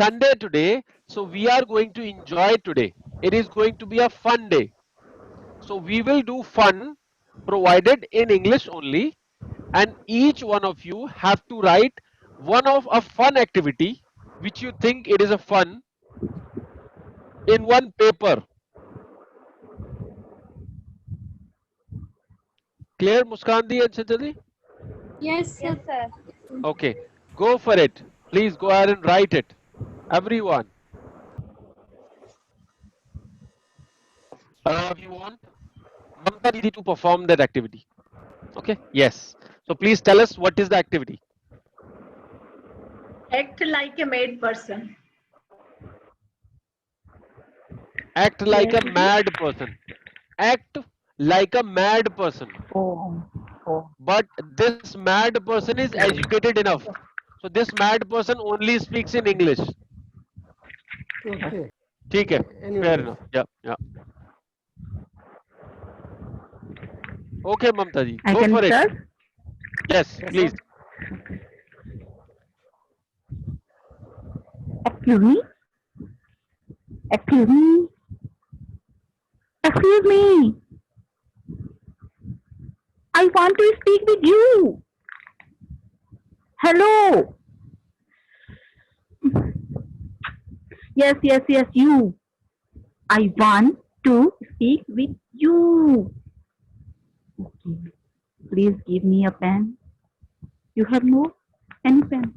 Sunday today, so we are going to enjoy today. It is going to be a fun day. So we will do fun provided in English only, and each one of you have to write one of a fun activity which you think it is a fun in one paper. Clear, Muskandi and Chintali? Yes, sir. Yes, sir. Okay, go for it. Please go ahead and write it. Everyone. You want Mamta Didi to perform that activity? Okay, yes. So please tell us what is the activity. Act like a mad person. Act like a mad person. Act like a mad person. Oh, oh. But this mad person is educated enough. So this mad person only speaks in English. Okay. ठीक है, Anyway. fair enough. Yeah, yeah. Okay, Mamta ji, I go can for it. start. Yes, please. Excuse me. Excuse me. Excuse me. I want to speak with you. Hello. Yes, yes, yes, you. I want to speak with you. Okay. Please give me a pen. You have no any pen.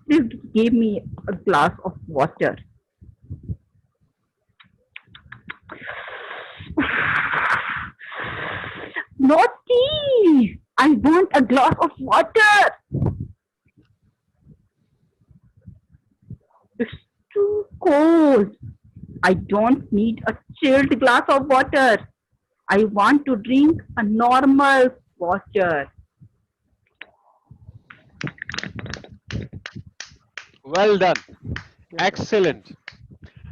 Please give me a glass of water. Not tea. I want a glass of water. It's too cold. I don't need a chilled glass of water. I want to drink a normal water. Well done. Excellent.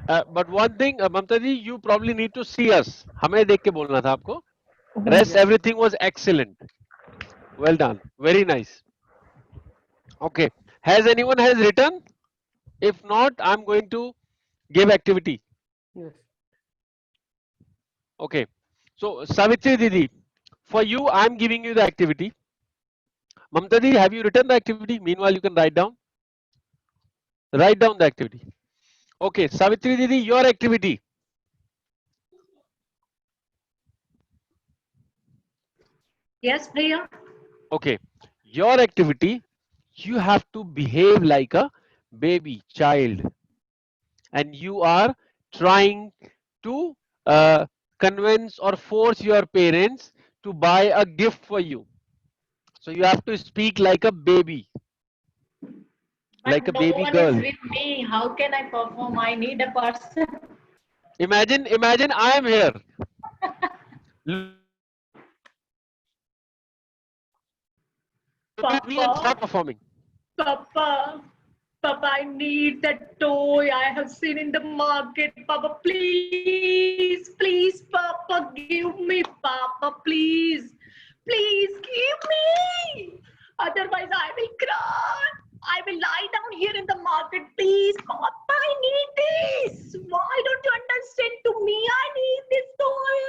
But one thing, Mamta ji, you probably need to see us. हमें देख के बोलना था आपको. Rest everything was excellent. Well done. Very nice. Okay. Has anyone has written? If not, I'm going to give activity. Yes. Okay. So Savitri Didi, for you, I'm giving you the activity. Mamta Didi, have you written the activity? Meanwhile, you can write down. Write down the activity. Okay. Savitri Didi, your activity. Yes, Priya. Okay. Your activity, you have to behave like a baby child. And you are trying to convince or force your parents to buy a gift for you. So you have to speak like a baby, like a But no baby one is girl. with me. How can I perform? I need a person. Imagine I am here. Look at me and start performing. Papa, Papa, I need that toy I have seen in the market. Papa, please, please, Papa, give me, Papa, please. Please give me. Otherwise, I will cry. I will lie down here in the market. Please, Papa, I need this. Why don't you understand to me? I need this toy.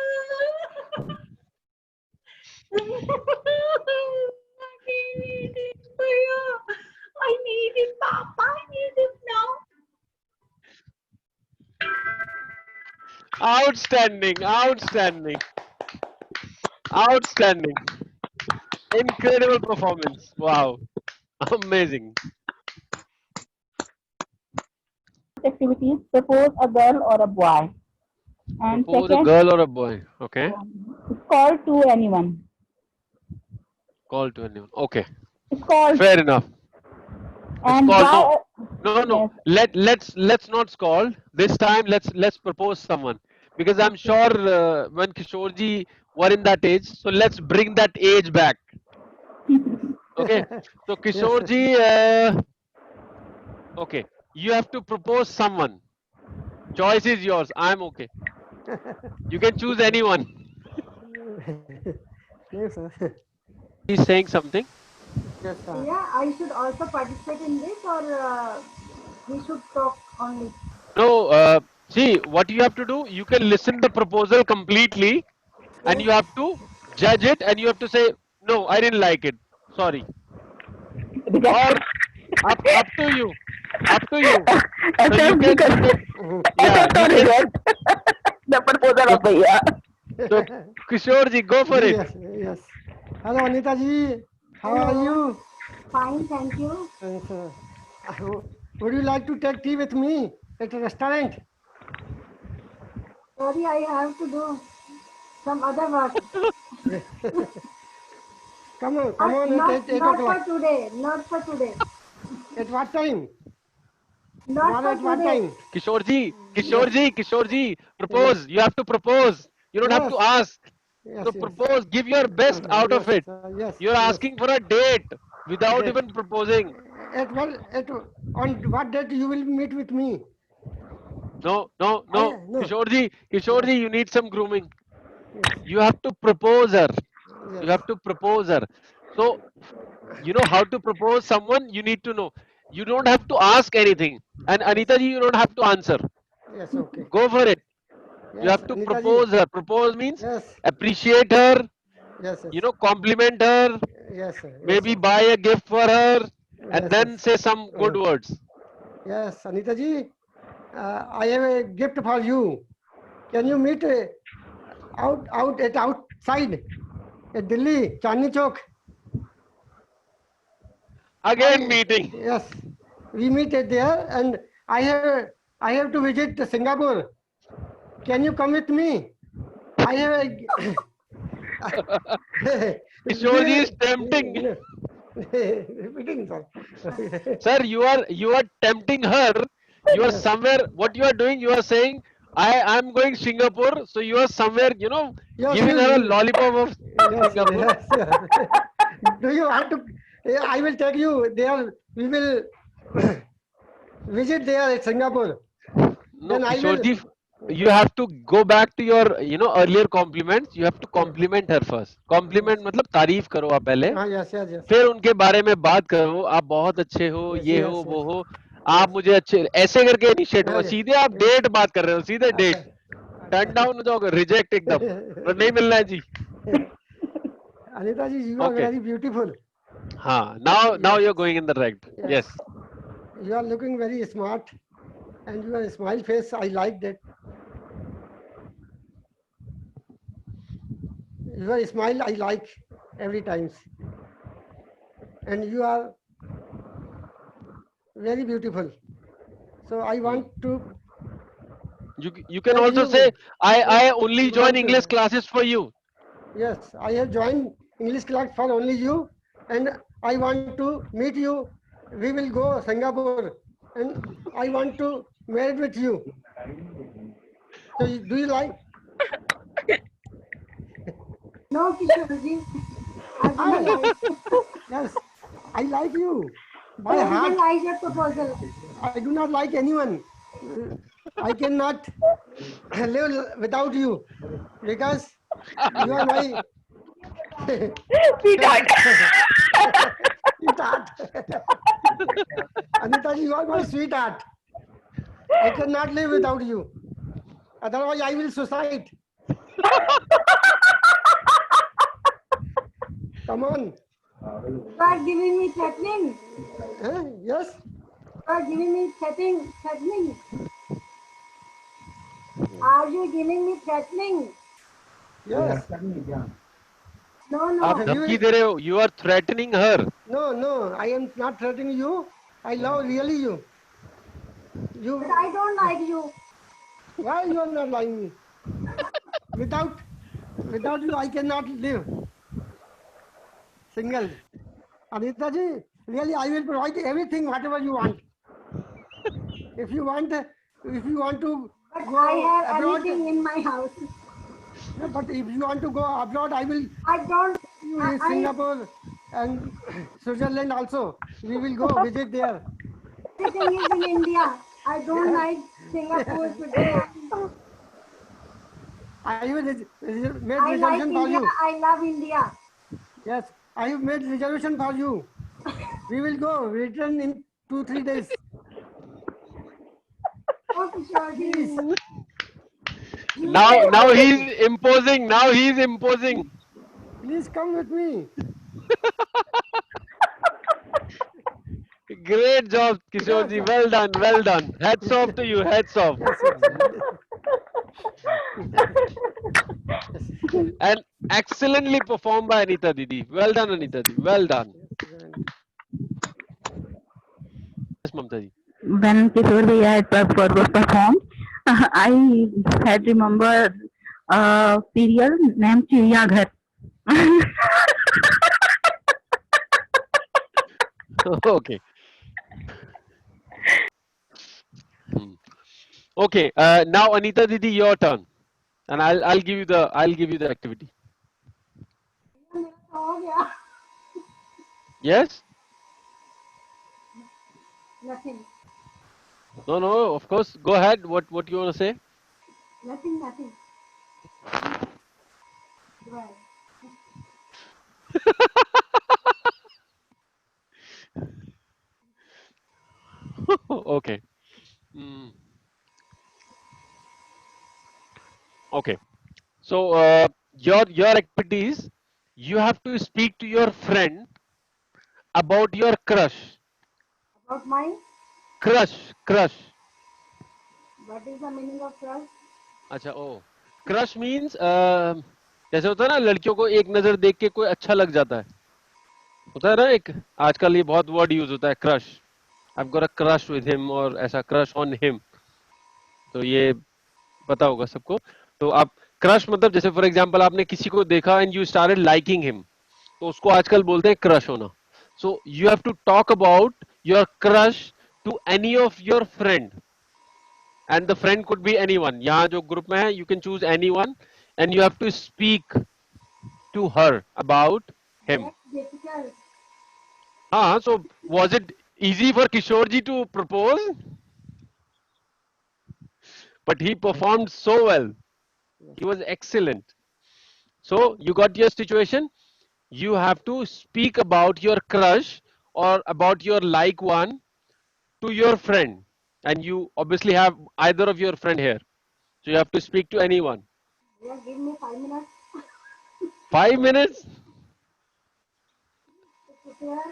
I need it, Bhaiya. I need it, Papa. I need it now. Outstanding, outstanding, outstanding. Incredible performance. Wow. Amazing. Activities: propose a girl or a boy. And Propose a second, girl or a boy. Okay. call to anyone. Call to anyone. Okay. It's called. Fair enough. And Call. why? No. Yes. Let's not call. This time let's propose someone, because I'm sure when Kishorji were in that age, so let's bring that age back. Okay. So Kishorji, okay, you have to propose someone. Choice is yours. I'm okay. You can choose anyone. Yes, sir. He's saying something. Yes, sir. Yeah, I should also participate in this, or we should talk only. No, see, what you have to do, you can listen the proposal completely and Yes. you have to judge it and you have to say, no, I didn't like it. Sorry. Or up to you. Up to you. So accept because yeah, accept you or can. reject the proposal So, of भैया. so Kishore ji, go for it. Yes, yes. Hello, Anita ji. How are Hello. you? Fine, thank you. Thanks, would you like to take tea with me at a restaurant? Sorry, I have to do some other work. Come on, Not, at 8 not for o'clock. today. Not for today. At what time? Not Tomorrow for at what today. time? Yes, Kishore ji, yes, propose. You have to propose. You don't have yes, to ask. yes, So yes, propose. Give your best out of yes, it. yes, You're yes. asking for a date without Date. even proposing. On what date you will meet with me? No. No. Kishore ji, you need some grooming. Yes, You have to propose her. You yes, have to propose her. So, you know how to propose someone, you need to know. You don't have to ask anything. And yes, Anita ji, you don't have to answer. yes, okay. Go for it. You Yes, have to Anita ji. propose her. Propose means Yes, appreciate her, yes, yes, compliment her, yes, sir, yes, maybe sir. buy a gift for her, and Yes, then yes. say some good words. Yes, Anita ji, I have a gift for you. Can you meet outside at Delhi, Chandni Chowk? Again, meeting. Yes, we meet at there, and I have to visit Singapore. Can you come with me? I have a Kishore ji is tempting. repeating, sir. Sir, you are tempting her. You are Yes. somewhere. What you are doing? You are saying, I'm going Singapore. So you are somewhere. Yes, Giving her a lollipop of yes, Singapore. yes, yes. Do you want to? I will take you there. We will visit there at Singapore. No, Then I will. Kishore ji, you have to go back to your earlier compliments. You have to compliment her first. Compliment मतलब तारीफ करो आप पहले. Yes, yes, yes. फिर उनके बारे में बात करो. आप बहुत अच्छे हो, Yes, ये हो, yes, वो yes. हो. आप मुझे अच्छे ऐसे करके इनिशिएट होगा. Yes, सीधे आप yes. डेट बात कर रहे हो. सीधे डेट. अच्छा. टर्न डाउन हो जाओगे. रिजेक्ट एकदम. और नहीं मिलना है जी. Anita ji, you are Okay. very beautiful. हाँ. Now you're going in the right. Yes. You are looking very smart, and your smile face, I like that. Your smile, I like every times, and you are very beautiful. So I want to. You can tell also you- say I only you join want to- English classes for you. Yes, I have joined English class for only you, and I want to meet you. We will go Singapore, and I want to marry with you. So, do you like? No, Kishore. I didn't like. Yes, I like you. By I didn't heart, like your proposal. I do not like anyone. I cannot live without you because you are my Sweetheart. sweetheart. Anita, you are my sweetheart. I cannot live without you. Otherwise, I will suicide. Come on. You are giving me threatening. Yes. You are giving me threatening. Are you giving me threatening? Yes. No, आप no. धमकी दे रहे हो. You are threatening her. No. I am not threatening you. I love really you. You. But I don't like you. Why you are not lying me? Without you, I cannot live. Single. Anita ji, really, I will provide everything, whatever you want. If you want to But go I have abroad, everything in my house. no, but if you want to go abroad, I will I don't. in Singapore and Switzerland also. We will go visit there. Everything is in India. I don't like Singapore, Switzerland. I will made I like reservation for India. you. I love India. Yes, I have made reservation for you. We will go. Return in 2-3 days. Oh, Kishore. Now he's imposing. Now he's imposing. Please come with me. Great job, Kishore ji. Well done. Well done. Hats off to you. Hats off. Yes, yes. And excellently performed by Anita Didi. Well done, Anita Didi. Well done. Yes, Mamta ji. When Kishore Bhaiya had performed, I had remembered a serial named Chiriyaghar. Okay. Hmm. Okay. Now Anita Didi, your turn, and I'll give you the activity. मेरा तो हो गया. Yes. Nothing. No. Of course. Go ahead. What you want to say? Nothing. Go ahead. Okay. Hmm. Okay. So your activities, you have to speak to your friend about your crush. About mine. Crush. What is the meaning of trust? अच्छा ओ crush means जैसे होता है ना लड़कियों को एक नजर देख के कोई अच्छा लग जाता है होता है ना एक आजकल ये बहुत वर्ड यूज होता है crush I have got a crush with him और ऐसा क्रश ऑन हिम तो ये पता होगा सबको तो आप क्रश मतलब जैसे फॉर एग्जांपल आपने किसी को देखा and you started liking him तो उसको आजकल बोलते हैं क्रश होना so you have to talk about your crush to any of your friend and the friend could be anyone यहाँ जो group में है you can choose anyone and you have to speak to her about him That's difficult. हाँ so was it easy for Kishore ji to propose but he performed so well he was excellent so you got your situation you have to speak about your crush or about your like one to your friend and you obviously have either of your friend here so you have to speak to anyone Yeah, give me 5 minutes 5 minutes to prepare.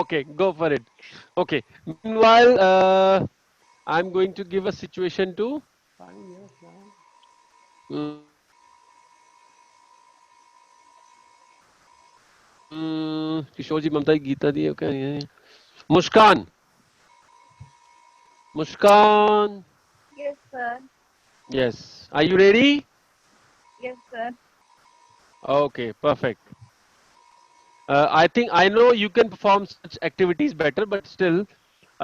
okay go for it okay meanwhile I'm going to give a situation to mm, किशोर जी ममता जी गीता दी क्या मुस्कान मुस्कान Yes, sir. yes are you ready Yes, sir. okay perfect I think I know you can perform such activities better but still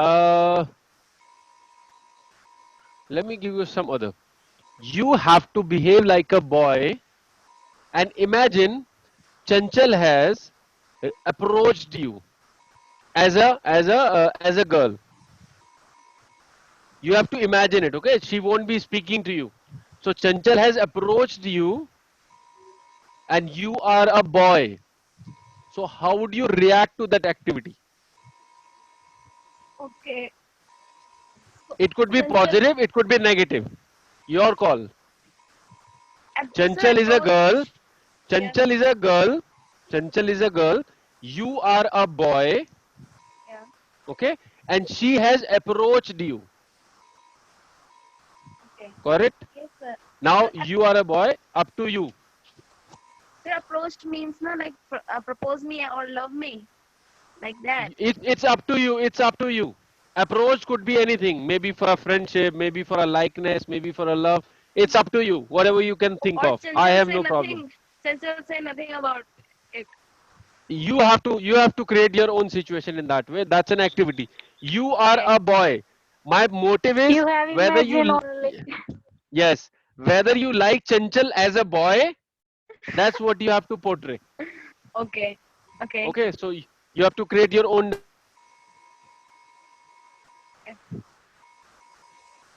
uh, let me give you some other you have to behave like a boy and imagine Chanchal has approached you as a girl you have to imagine it okay she won't be speaking to you so Chanchal has approached you and you are a boy so how would you react to that activity Okay. it could be Chanchal- positive it could be negative your call Chanchal is a girl Chanchal is a girl Chanchal is a girl you are a boy Yeah. okay and she has approached you Okay. correct Yes, sir. now Sir, you are a boy up to you sir, approached means no like propose me or love me, like that. it's up to you it's up to you approach could be anything maybe for a friendship maybe for a likeness maybe for a love it's up to you whatever you can think Or of I Chanchal have say no problem nothing. Chanchal say nothing about it. you have to create your own situation in that way that's an activity you are Okay. a boy my motive is You have whether you imagined only. yes whether you like Chanchal as a boy that's what you have to portray Okay. Okay. okay so you have to create your own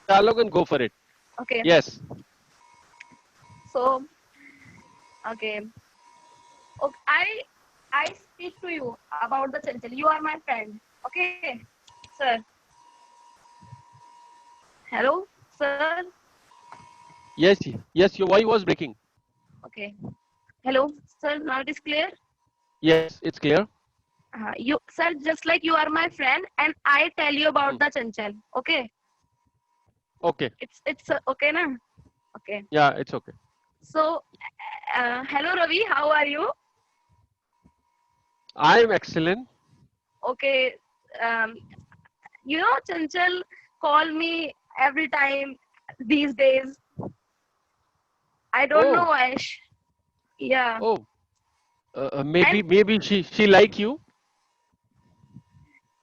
dialogue and go for it Okay. yes So, okay. Okay. I speak to you about the Chanchal. You are my friend. Okay, sir. Hello, sir. Yes, yes, your voice was breaking. Okay. Hello, sir. Now it is clear. Yes, it's clear. You, sir, just like you are my friend, and I tell you about Hmm. the Chanchal. Okay. Okay. It's okay, na? Okay. Yeah, it's okay. So, hello, Ravi. How are you? I'm excellent. Okay. Um, you know, Chanchal call me every time these days. I don't know Oh, why. Yeah. oh. And Maybe she like you.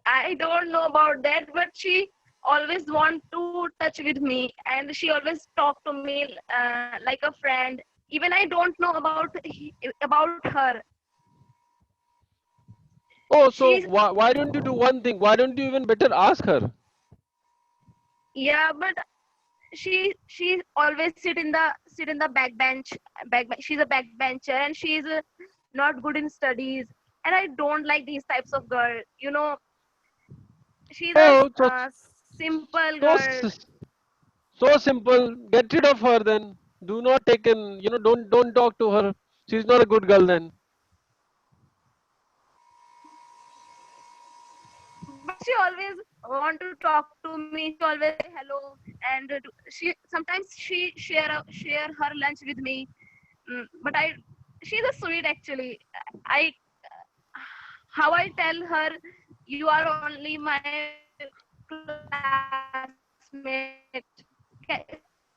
I don't know about that, but she always want to touch with me, and she always talk to me like a friend. Even I don't know about her. Oh, so She's why don't you do one thing? Why don't you even better ask her? yeah, but she always sit in the she's a backbencher, and she's not good in studies, and I don't like these types of girl. You know, she's a Oh, simple so girl. s- so simple. Get rid of her then. Do not take in. Don't talk to her. She's not a good girl then. But she always want to talk to me. She always say hello, and she sometimes she share her lunch with me. But she's a sweet actually. I how I tell her, you are only my classmate.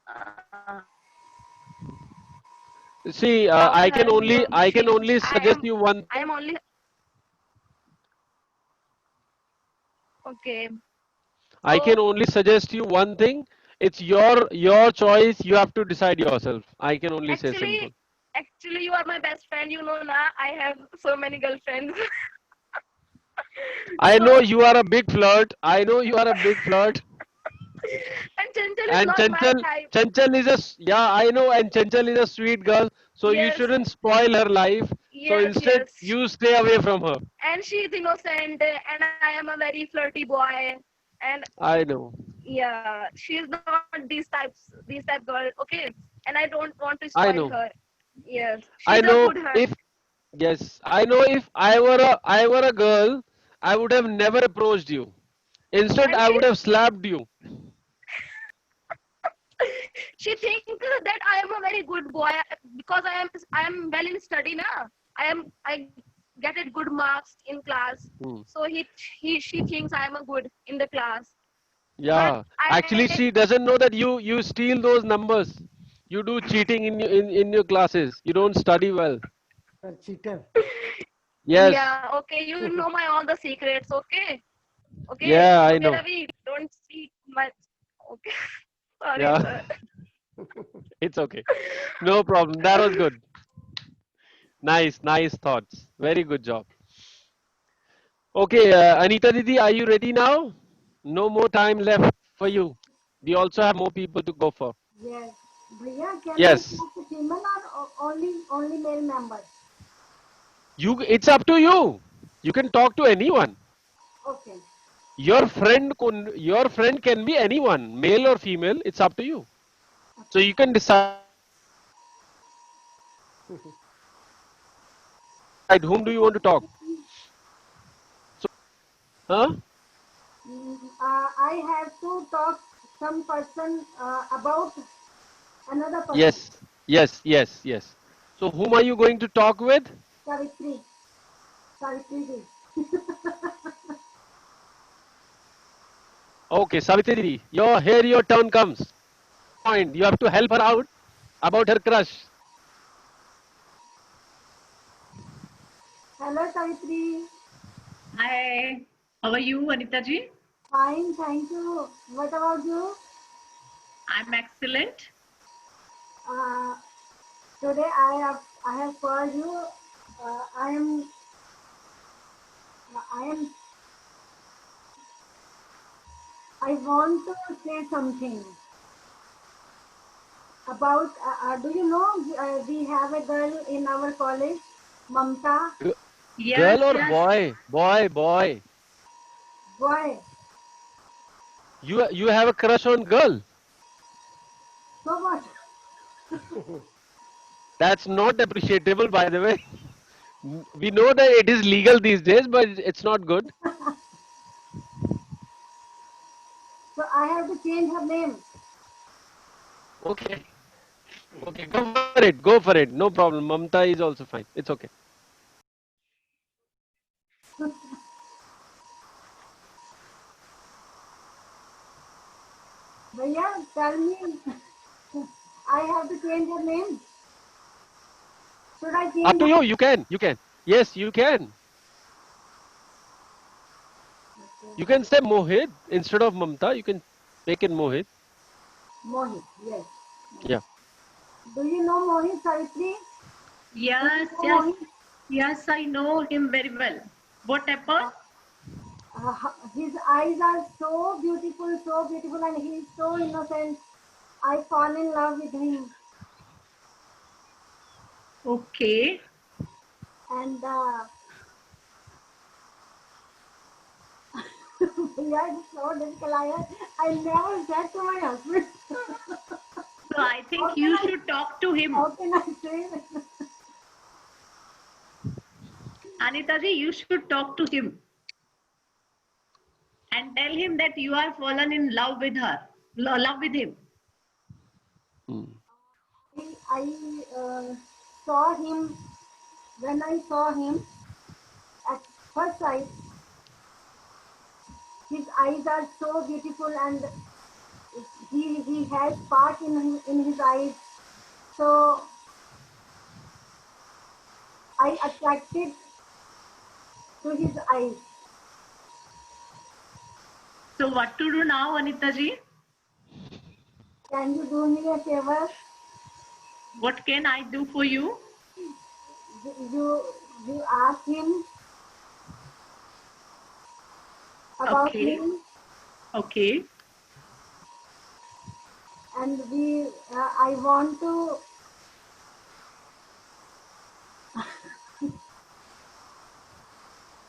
Uh, See, Without I her, can only I can only suggest you one. I am only okay. I can So only suggest you one thing. It's your choice. You have to decide yourself. I can only say actually, simple. actually, you are my best friend. You know, na I have so many girlfriends. I know So you are a big flirt. I know you are a big flirt. and Chanchal is And not my Chanchal, type. Chanchal is yeah, I know. And Chanchal is a sweet girl. So you Yes, shouldn't spoil her life. So yes, instead, yes. you stay away from her. And she is innocent, and I am a very flirty boy. And I know. yeah, she is not these type girl. Okay, and I don't want to I spoil know. her. Yes, she's I a know. good heart. If yes, I know. If I were a girl, I would have never approached you. Instead, And I would have slapped you. she think that I am a very good boy because I am well in study now. I get it good marks in class. Hmm. So she thinks I am a good in the class. But Yeah. Actually, I she doesn't know that you steal those numbers. You do cheating in your classes. You don't study well. cheater. Yes. yeah, okay, you know my all the secrets. Okay, okay, Yeah, I okay, know. Ravi, don't speak much. Okay, sorry, Yeah, sir. it's okay. No problem. That was good. Nice thoughts. Very good job. Okay, Anita Didi, are you ready now? No more time left for you. We also have more people to go for. Yes. Bhaiya, can I Yes. talk to female or only male members? It's up to you. You can talk to anyone. Okay. Your friend can be anyone, male or female. It's up to you. So you can decide whom do you want to talk. So, huh? I have to talk some person about another person. Yes. So whom are you going to talk with? Savitri. Savitri ji. Okay, Savitri Didi, your turn comes. Point. You have to help her out about her crush. Hello, Savitri. Hi. How are you, Anita ji? Fine, thank you. What about you? I'm excellent. Uh, today I have called you. I am I am I want to say something about. Do you know we have a girl in our college, Mamta? Yes, Girl or yes. boy? Boy, boy. Boy, You have a crush on girl? so much. That's not appreciable, by the way. We know that it is legal these days, but it's not good. So I have to change her name. Okay. Okay, go for it. Go for it. No problem. Mamta is also fine. It's okay. Bhaiya, tell me. I have to change her name. Should I Up change to her? you. You can. You can. Yes, you can. You can say Mohit instead of Mamta. You can make it Mohit. Mohit, yes. Yeah. Do you know Mohit, Savitri? Yes, Do you know yes. Mohit? Yes, I know him very well. What happened? His eyes are so beautiful, and he is so innocent. I fall in love with him, Okay. and yeah, it's so difficult. I never said to my husband. So I think How can you I? should talk to him. How can I say it? Anita ji, you should talk to him and tell him that you are fallen in love with her, love with him. Hmm. I saw him when I saw him at first sight. His eyes are so beautiful, and he has spark in his eyes. So I attracted to his eyes. So what to do now, Anita ji? Can you do me a favor? What can I do for you? You you ask him about Okay. him, Okay. and we. I want to.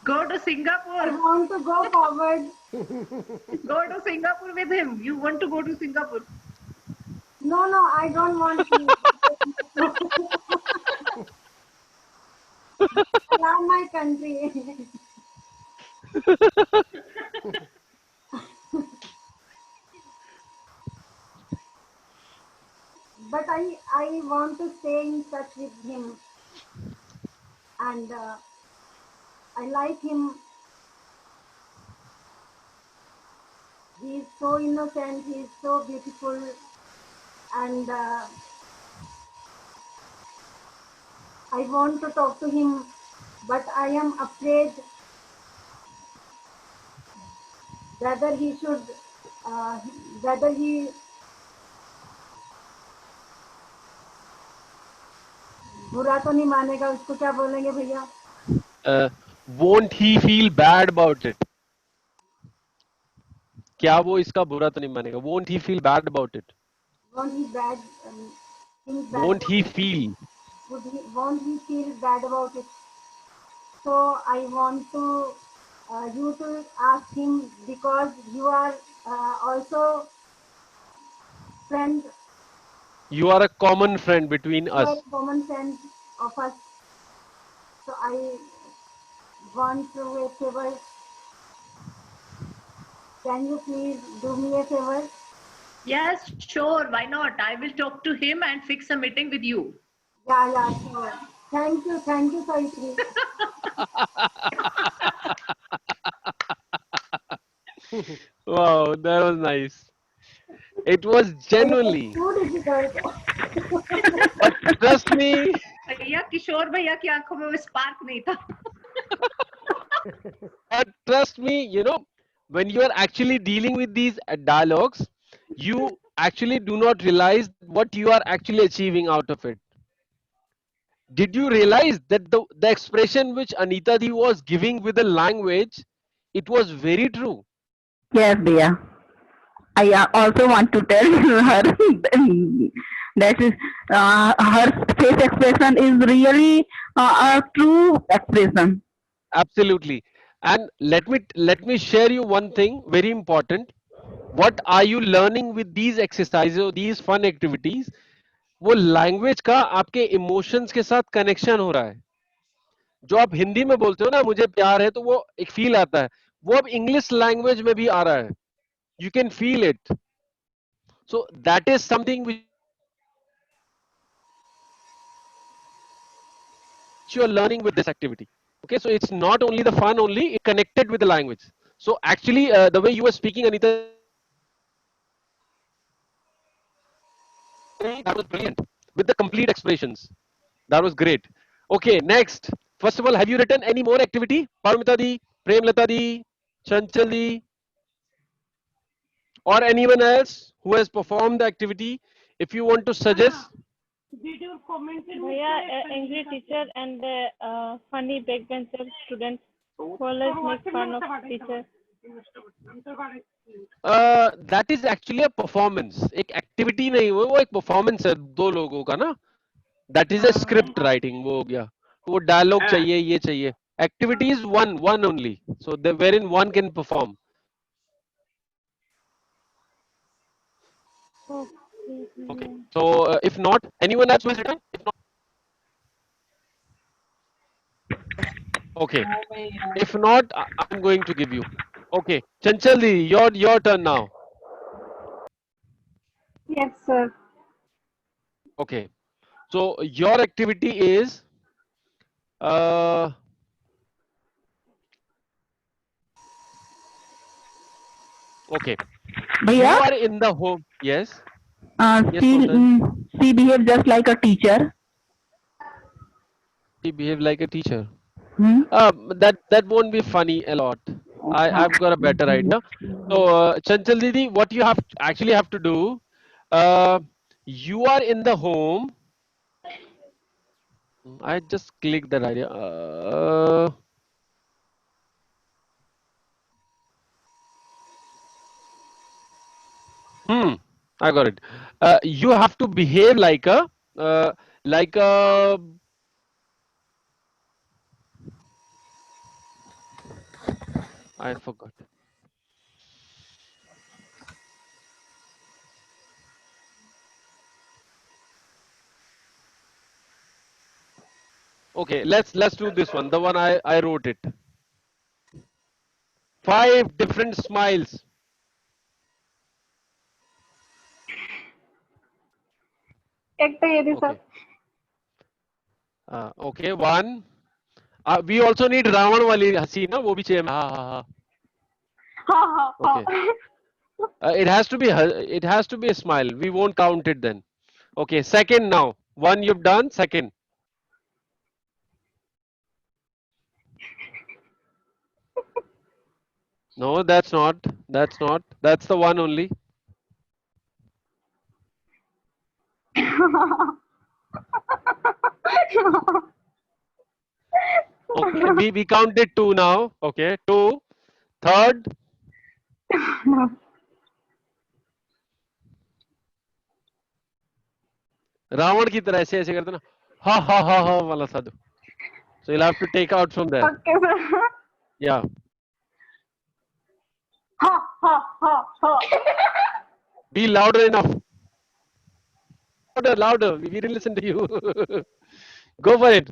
Go to I Singapore. want to go forward. Go to Singapore with him. You want to go to Singapore? No, no, I don't want to. I love my country. But I want to stay in touch with him, and I like him. He is so innocent, he is so beautiful, and I want to talk to him, but I am afraid whether he should, whether he बुरा तो नहीं मानेगा, उसको क्या बोलेंगे भैया? Won't he feel bad about it? क्या वो इसका बुरा तो नहीं मानेगा? Won't he feel bad about it? Won't he bad, think bad Won't about he it? feel? Won't he feel bad about it? So I want to you to ask him, because you are also friend, You are a common friend between you are us. a common friend of us. So I want to a favor. Can you please do me a favor? Yes, sure. Why not? I will talk to him and fix a meeting with you. Yeah, sure. Thank you, Savitri. Wow, that was nice. It was It was genuinely. too difficult. But trust me, भैया किशोर भैया की आंखों में वो spark नहीं था. when you are actually dealing with these dialogues, you actually do not realize what you are actually achieving out of it. Did you realize that the expression which Anita Di was giving with the language, it was very true. Yes, Bia. I also want to tell her that is her face expression is really a true expression. Absolutely. And let me share you one thing very important. What are you learning with these exercises or these fun activities? वो language का आपके emotions के साथ connection हो रहा है. जो आप हिंदी में बोलते हो ना मुझे प्यार है, तो वो एक फील आता है, वो अब इंग्लिश लैंग्वेज में भी आ रहा है. You can feel it. So that is something which you are learning with this activity. Okay, so it's not only the fun only, it connected with the language. So actually the way you were speaking, Anita, that was brilliant with the complete expressions. That was great. Okay, next. First of all, have you written any more activity? Paramita di, Premlata di, Chanchal di, or anyone else who has performed the activity? If you want to suggest. Bhaiya, angry teacher and funny backbencher student who always make fun of teacher. That is actually a performance. एक activity नहीं हुआ, वो एक performance है दो लोगों का ना. That is a script writing. वो हो गया. वो dialogue चाहिए, ये चाहिए. Activity is one only. So wherein one can perform. Okay. So if not, anyone else will return? If not, okay. If not, I'm going to give you. Okay, Chanchali, your turn now. Yes, sir. Okay. So your activity is okay. You Bhaiya, are in the home. Yes. she, Sultan. she behaves just like a teacher. She behave like a teacher. Hmm? That won't be funny a lot. I've got a better idea. So Chanchal Didi, what you actually have to do, you are in the home. I just clicked that idea. I got it. You have to behave like a I forgot. Okay, let's do this one. The one I wrote it. 5 different smiles. एक तो ये भी sir. Okay. Okay, one. We also need Ravan wali हंसी ना, वो भी चाहिए. हाँ. हाँ. Okay. It has to be a smile. We won't count it then. Okay, second now. One you've done. Second. No, that's not. That's not. That's the one only. Okay, we counted 2 now. Okay, 2. Third. Ravan की तरह ऐसे करते ना, हा वाला साधु. So you'll have to take out from there. Okay, sir. Yeah. Ha. Be louder enough. Louder. We didn't listen to you. Go for it.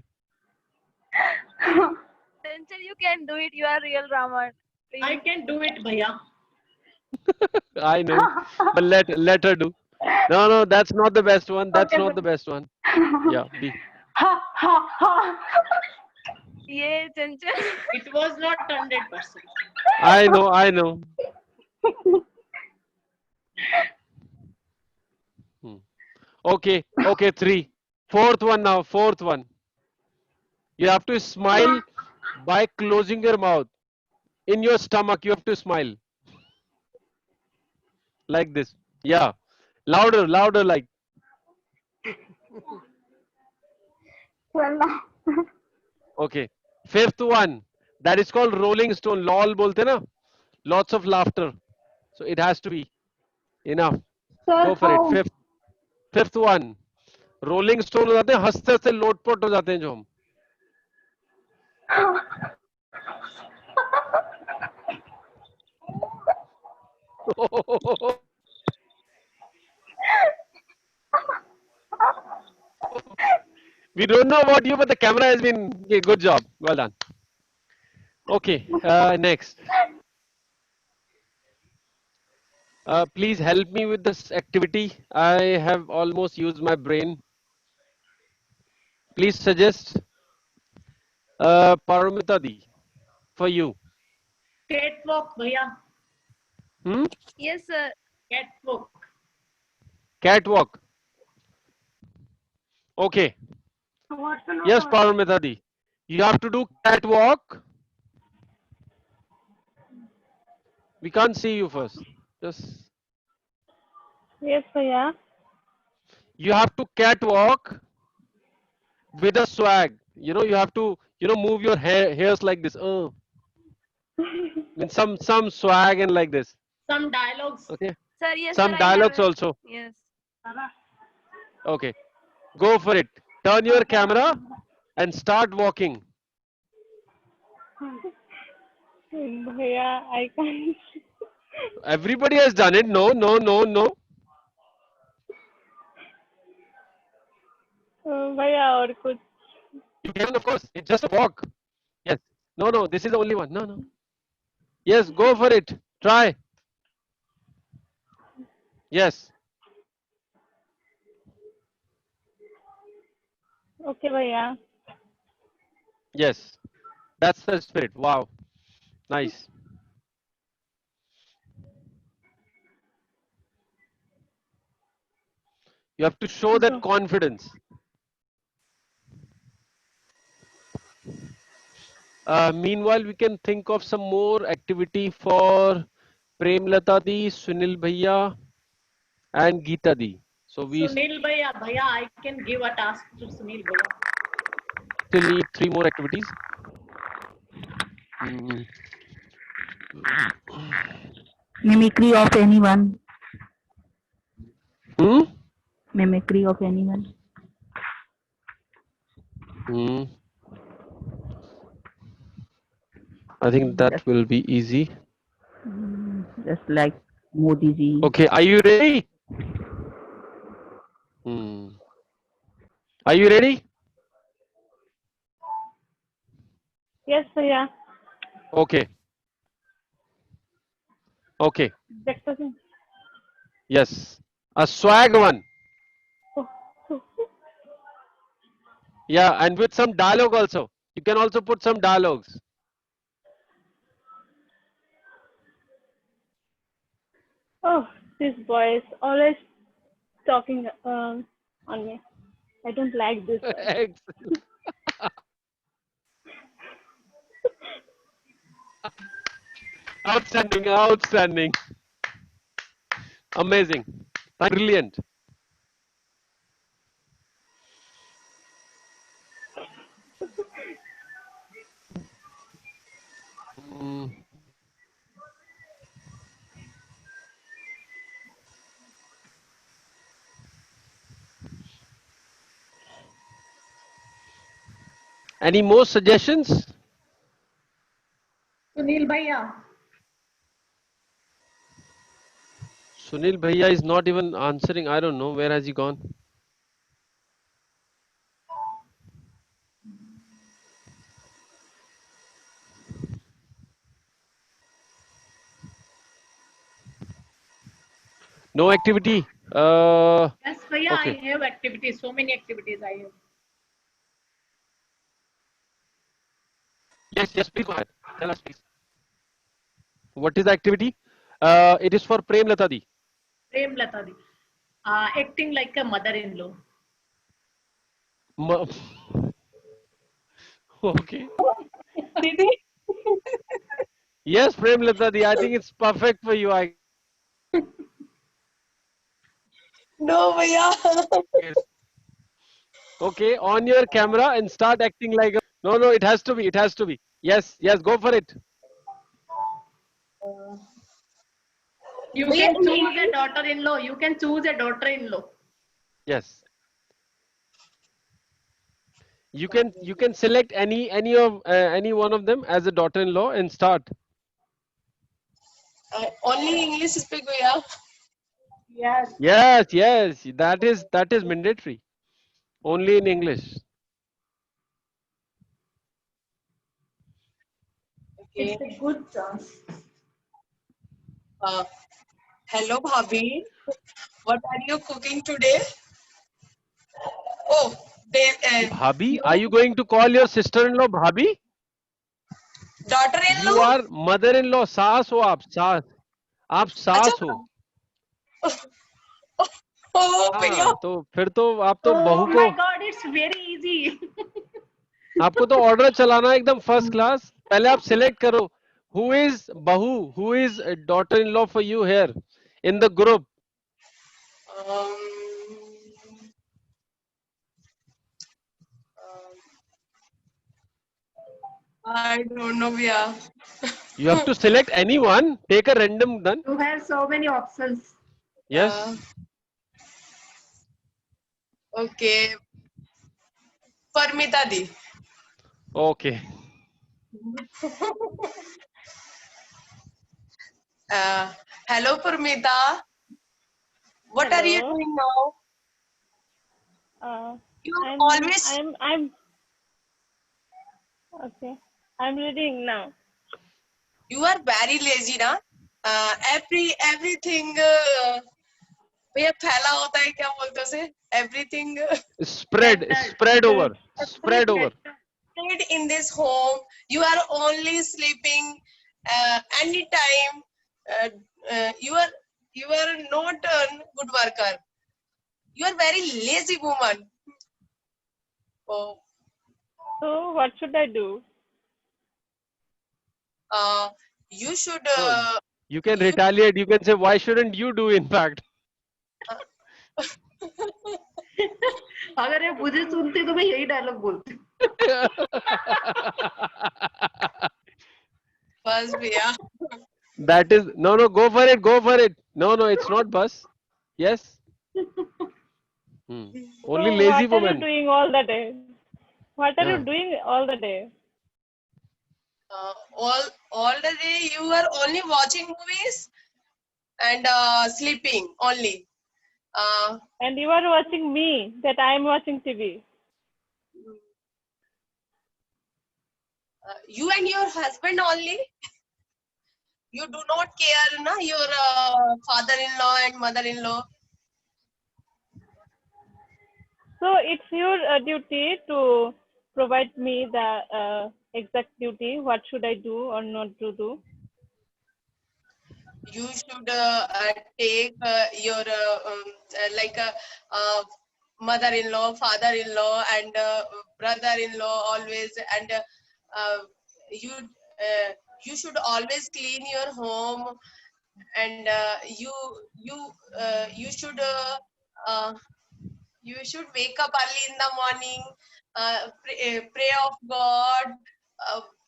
Chanchal, you can do it. You are real Raman. Please. I can do it, Bhaiya. I know, but let her do. No, that's not the best one. That's Okay, not sir. the best one. Yeah, be. Ha. Yeah, Chanchal. It was not 100%. I know. Okay, 3. Fourth one now. Fourth one. You have to smile by closing your mouth. In your stomach, you have to smile. Like this. Yeah. Louder, like. Well, Okay. Fifth one. That is called rolling stone. Lol bolte na. Lots of laughter. So it has to be enough. sir, Go for how? it. Fifth one. Rolling stone हो जाते हैं, हंसते हंसते लोटपोट हो जाते हैं जो हम. We don't know about you, but the camera has been okay, good job. Well done. Okay, next. Please help me with this activity. I have almost used my brain. Please suggest Paramita Di for you. Catwalk, bhaiya. Hmm? Yes, sir. Catwalk. Catwalk. Okay. Yes, Paramita Di. You have to do catwalk. We can't see you first. Just Yes, Bhaiya. you have to catwalk with a swag. You have to move your hairs like this. Mean some swag and like this. Some dialogues. Okay. Sir, yes, sir, Some I have dialogues it. also. Yes. Okay. Go for it. Turn your camera and start walking. Bhaiya, I can't. Everybody has done it. No, no, no, no. Bhaiya, और कुछ. You can, of course. It's just a walk. Yes. No, no. This is the only one. No, no. Yes. Go for it. Try. Yes. Okay, Bhaiya. Yes. That's the spirit. Wow. Nice. You have to show that confidence. Meanwhile, we can think of some more activity for Premlata Di, Sunil Bhaiya, and Geeta Di. So we Sunil bhaiya, I can give a task to Sunil bhaiya. still need 3 more activities. Hmm. Mimicry of anyone. Hmm? Mimicry of anyone. Hmm. I think that will be easy. Just like Modi ji. Okay, are you ready? Hmm. Are you ready? Yes, Bhaiya. Okay. Okay. Vector Singh. Yes. A swag one. Yeah, and with some dialogue also. You can also put some dialogues. Oh, this boy is always talking on me. I don't like this boy. Excellent. Outstanding, outstanding. Amazing. Brilliant. Hmm. Any more suggestions? Sunil bhaiya. Sunil Bhaiya is not even answering. I don't know. Where has he gone? No activity. Yes, bhaiya, Okay. I have activities. So many activities I have. Yes, yes, please go ahead. Tell us, please. What is the activity? It is for Premlata Di. Premlata Di. Acting like a mother-in-law. Ma- Okay. Yes, Premlata Di. I think it's perfect for you. I No, भैया. guess. Okay, on your camera and start acting like a. No, no, it has to be. It has to be. Yes, yes, go for it. You भैया, can choose a daughter-in-law. You can choose a daughter-in-law. Yes. You can select any one of them as a daughter-in-law and start. Only English speak, bhaiya. Yes. Yes, that is mandatory. Only in English. Okay. It's a good chance. Uh, hello, Bhabhi. What are you cooking today? Oh, Bhabhi, you are you going to call your sister-in-law Bhabhi? You daughter-in-law? are mother-in-law. सास हो आप, सास. आप अच्छा. सास हो. Oh, भैया. हाँ, तो फिर तो आप तो बहू Oh को, my God, it's very easy. आपको तो ऑर्डर चलाना है एकदम फर्स्ट क्लास. पहले आप सिलेक्ट करो. Who is बहू? Who is daughter-in-law for you here in the group? Um, I don't know, भैया. You have to select anyone. Take a random then. You have so many options. Yes. Okay. Parmita di. Okay. Hello, Parmita. What are you Hello. doing now? You always. I'm okay. I'm reading now. You are very lazy, na? Everything. भैया फैला होता है क्या बोलते उसे? Everything. Spread over. Spread over. In this home, you are only sleeping anytime. You are not a good worker. You are very lazy woman. Oh, So what should I do? you should. You can retaliate. You can say, why shouldn't you do? In fact. अगर ये मुझे सुनती तो मैं यही dialogue बोलती. बस भैया. That is no. Go for it. Go for it. No. It's not bus. Yes. Only So lazy what are you woman. doing all the day? What are Yeah. you doing all the day? All the day you are only watching movies and sleeping only. And you are watching me, that I am watching TV. You and your husband only. You do not care, na, your father-in-law and mother-in-law. So it's your duty to provide me the exact duty. What should I do or not to do? You should take your like mother-in-law, father-in-law, and brother-in-law always, and you should always clean your home, and you should wake up early in the morning, pray of God,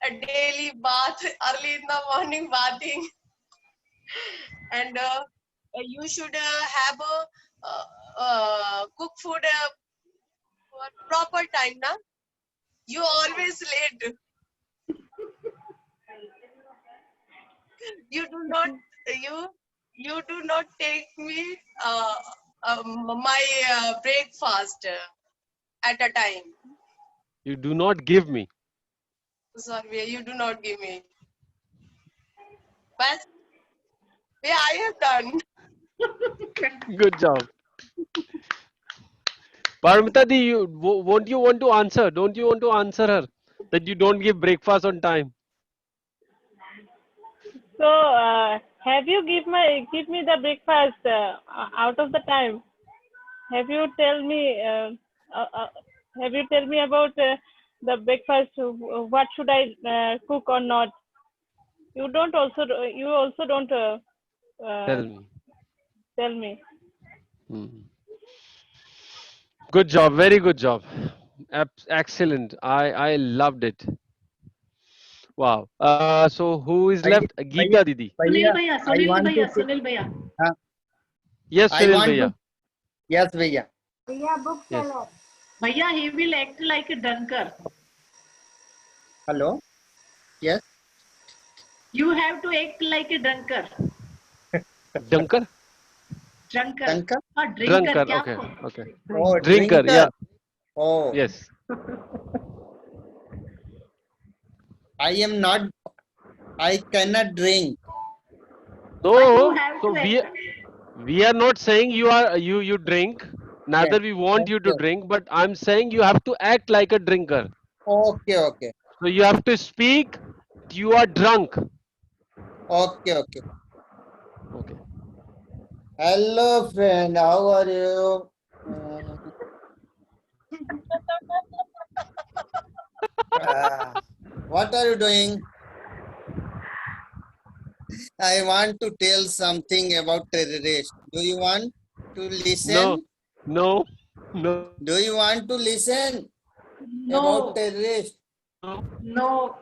a daily bath early in the morning bathing. And you should have cook food for proper time, na? You always late. You do not take me my breakfast at a time. You do not give me. Sorry, you do not give me. But yeah, I have done. Good job. Paramita di, won't you want to answer? Don't you want to answer her that you don't give breakfast on time? So have you give me the breakfast out of the time? Have you tell me about the breakfast? What should I cook or not? You also don't Tell me. tell me. Good job. Very good job. Excellent. I loved it. Wow. So who is left? Geeta Didi. Sunil भैया, I Sunil want भैया, to say, Sunil भैया. Yes, I Sunil want Bhaiya. to, yes, भैया. भैया book Yes. seller. भैया, he will act like a drunkard. Hello. Yes. You have to act like a drunkard. Dunker? Drunker. Tanka? Drinker. Drunker. क्या Okay. बोलते Okay. Oh, Drinker. drinker. Yeah. Oh, Yes. I am not. I cannot drink. But you No. have So to we are not saying you drink. Neither we want you to Okay. drink, but I'm saying you have to act like a drinker. Okay. Okay. So you have to speak. You are drunk. Okay. Okay. Okay. Hello, friend. How are you? What are you doing? I want to tell something about terrorist. Do you want to No. listen? No. No. Do you want to listen about No. terrorist? No.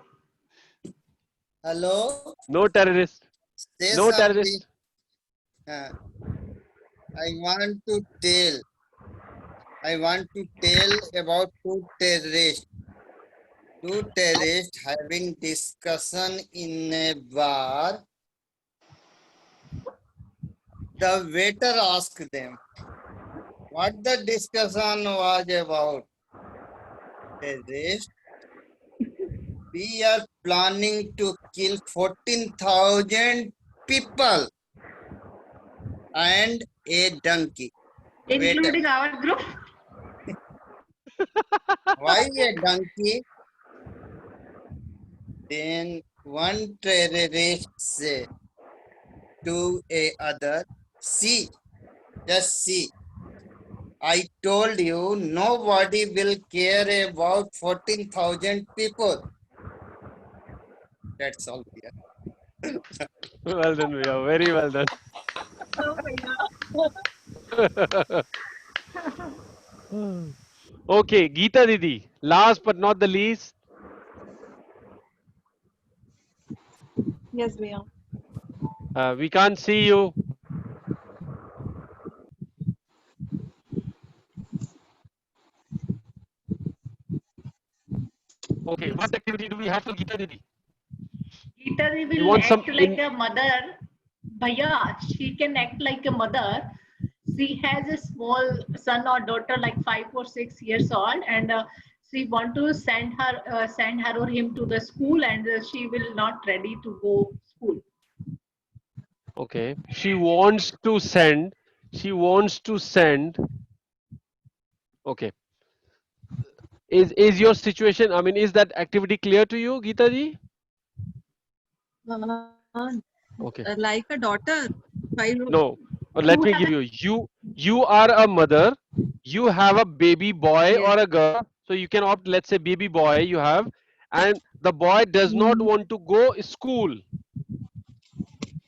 Hello? No terrorist. Say No something. terrorist. I want to tell about two terrorists. Two terrorists having discussion in a bar. The waiter asked them what the discussion was about. Terrorists, we are planning to kill 14,000 people and a donkey. Waiter, Including our group. why a donkey? Then one terrorist said to a other, see, just see. I told you nobody will care about 14,000 people. That's all. Yeah. Well done, Vijay. Very well done. Okay, Geeta Didi. Last but not the least. Yes, Bhaiya. We can't see you. Okay, what activity do we have for Geeta Didi? Geeta You will want some act like a mother. Bhaiya, she can act like a mother. She has a small son or daughter, like 5 or 6 years old, and she want to send her or him to the school, and she will not ready to go school. Okay. She wants to send. She wants to send. Okay. Is your situation, I mean, is that activity clear to you, Geeta ji? Okay. Like a daughter. No. Let me give you. You are a mother. You have a baby boy or a girl. So you can opt, let's say baby boy you have, and the boy does not want to go school.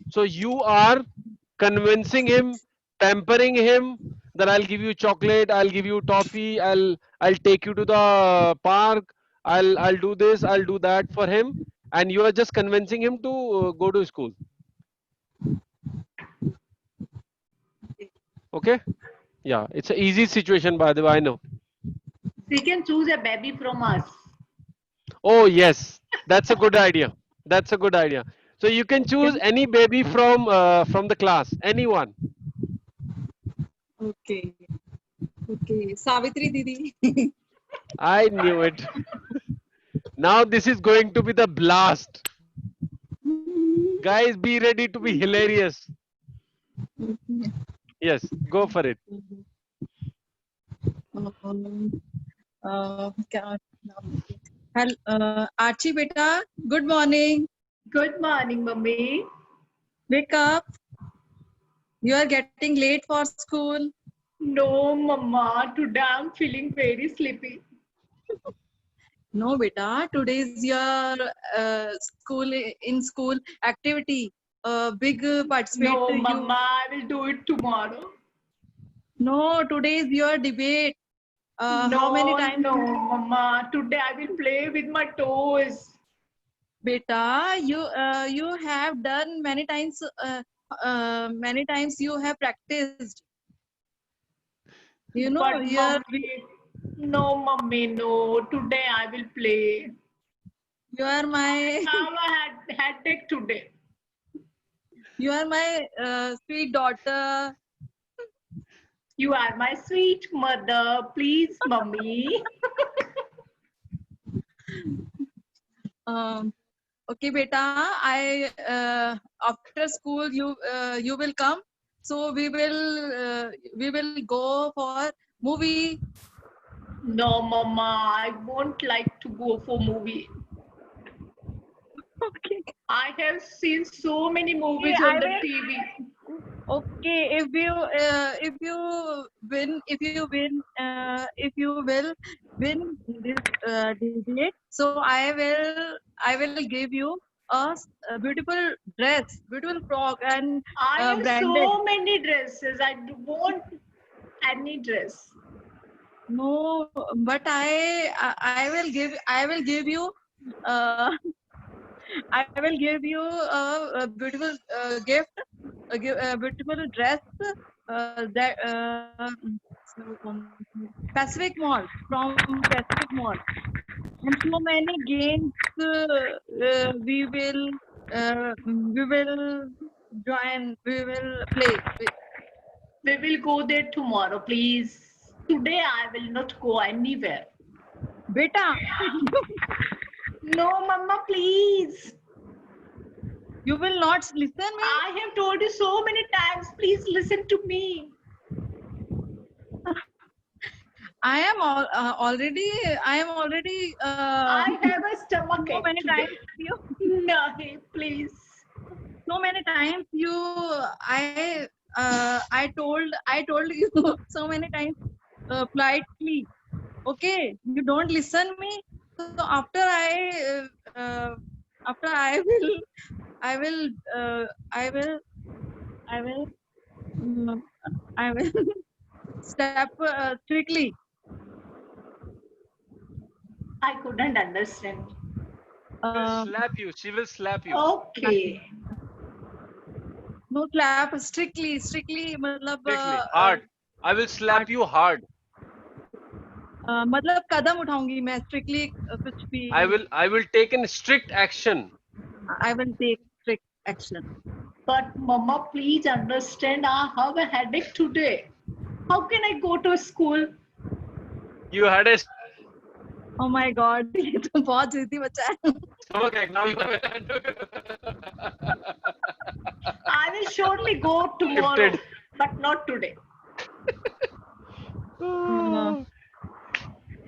So you are convincing him, pampering him that I'll give you chocolate, I'll give you toffee, I'll take you to the park, I'll do this, I'll do that for him, and you are just convincing him to go to school. Okay? Yeah, it's an easy situation, by the way, I know. She can choose a baby from us. Oh yes, that's a good idea. That's a good idea. So you can choose any baby from the class, anyone. Okay. Okay. Savitri Didi. I knew it. Now this is going to be the blast. Guys, be ready to be hilarious. Yes, go for it. Archie beta, good morning. Good morning, mummy. Wake up. You are getting late for school. No, mama. Today I'm feeling very sleepy. No, beta. Today is your school activity. Big participate. No, mama. I will do it tomorrow. No, today is your debate. How many times? No, mama. Today I will play with my toes. Beta, you have done many times. Many times you have practiced. You know, But mommy, no, mummy, no. Today I will play. You are my. I have a headache today. You are my sweet daughter. You are my sweet mother. Please, mummy. Okay, beta. After school you will come. So we will go for movie. No, mama, I won't like to go for movie. Okay. I have seen so many movies Okay, on the TV. Okay, if you win, if you will win this debate, so I will give you a beautiful dress, beautiful frock, and I have branded. so many dresses. I want any dress. No, but I will give you uh, I will give you a beautiful gift, a beautiful dress that Pacific Mall, from Pacific Mall, and so many games we will join, we will play. We will go there tomorrow, please. Today I will not go anywhere. Beta, No, mama, please. you will not listen me. I have told you so many times. Please listen to me. I am already. I have a stomach So ache many today. times you. No, please. So many times you. I told you so many times politely. Okay, you don't listen me. So after I will I will mm, I will step strictly. I couldn't understand. Will slap you. She will slap you. Okay. No slap, strictly मतलब Strictly. Hard. I will slap you hard. मतलब कदम उठाऊंगी मैं strictly कुछ भी. I will take in strict action. I will take strict action. But mama, please understand, I have a headache today. How can I go to school? You had a Oh my God, ये तो बहुत जिद्दी बच्चा है. stomach ache. Now you have I will surely go tomorrow, Gifted. but not today.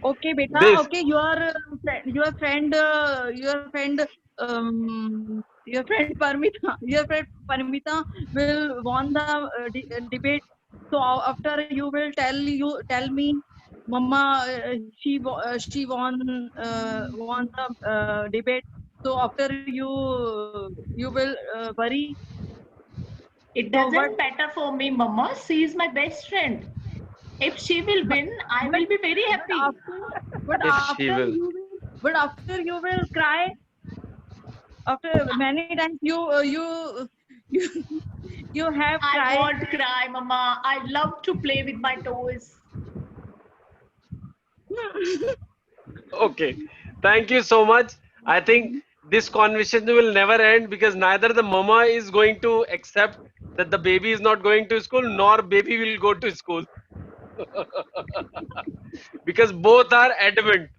Okay, beta. This. Okay, your friend Parmita will won the debate. So after you will tell me, Mama, she won the debate. So after you will worry. It doesn't matter for me, mama. She is my best friend. If she will win, I will be very happy. But after you will cry. After many times you have cried. I won't cry, mama. I love to play with my toys. Okay. Thank you so much. I think this conversation will never end because neither the mama is going to accept that the baby is not going to school, nor baby will go to school. Because both are adamant.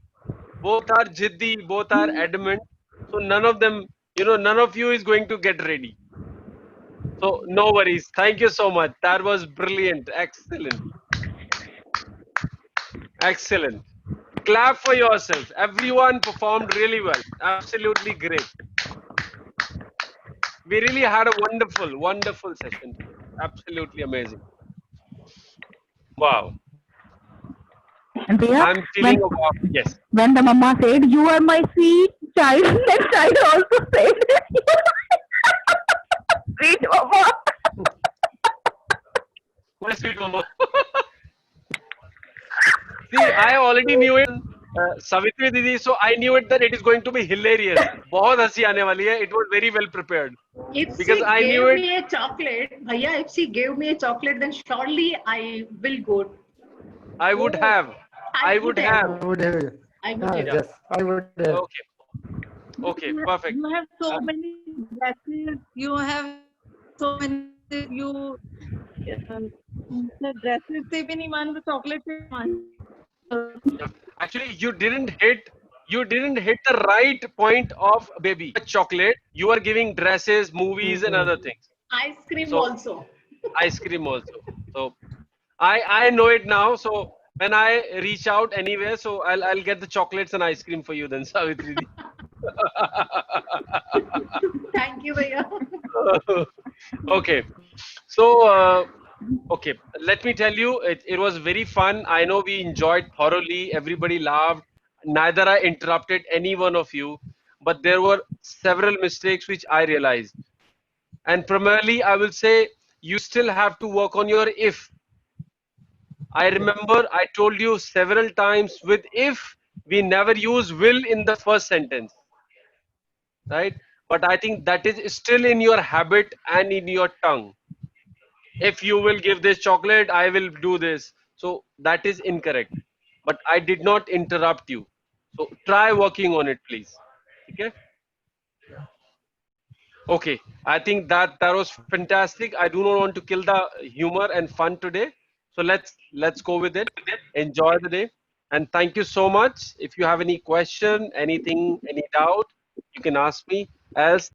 Both are jiddi, both are adamant. So none of them, none of you is going to get ready. So no worries. Thank you so much. That was brilliant. Excellent. Excellent. Clap for yourself. Everyone performed really well. Absolutely great. We really had a wonderful, wonderful session. Absolutely amazing. Wow. And Priya, I'm feeling a wow. Yes. when the mama said, "You are my sweet child," next child also said, "Sweet mama." My sweet mama. See, I already knew it. Savitri Didi, so I knew it that it is going to be hilarious. बहुत हंसी आने वाली है. It was very well prepared. If Because she I gave knew it. me a chocolate, bhaiya, if she gave me a chocolate, then surely I will go. I would have. I would have. I would have. I would have. Yes, I would have. Okay. Okay, perfect. You have so many dresses. You have so many you dresses से भी नहीं मान chocolate से भी मान. Actually, you didn't hit the right point of baby chocolate. You are giving dresses, movies, and other things. Ice cream So- also. Ice cream also. So I know it now. So when I reach out anywhere, so I'll get the chocolates and ice cream for you then, Savitri. Thank you, Bhaiya. Okay. So okay, let me tell you, it was very fun. I know we enjoyed thoroughly. Everybody laughed. Neither I interrupted any one of you, but there were several mistakes which I realized. And primarily, I will say you still have to work on your if. I remember I told you several times with if we never use will in the first sentence, right? But I think that is still in your habit and in your tongue. If you will give this chocolate, I will do this. So that is incorrect. But I did not interrupt you. So try working on it, please. Okay. Okay, I think that was fantastic. I do not want to kill the humor and fun today. So let's go with it. Enjoy the day. And thank you so much. If you have any question, anything, any doubt, you can ask me. Else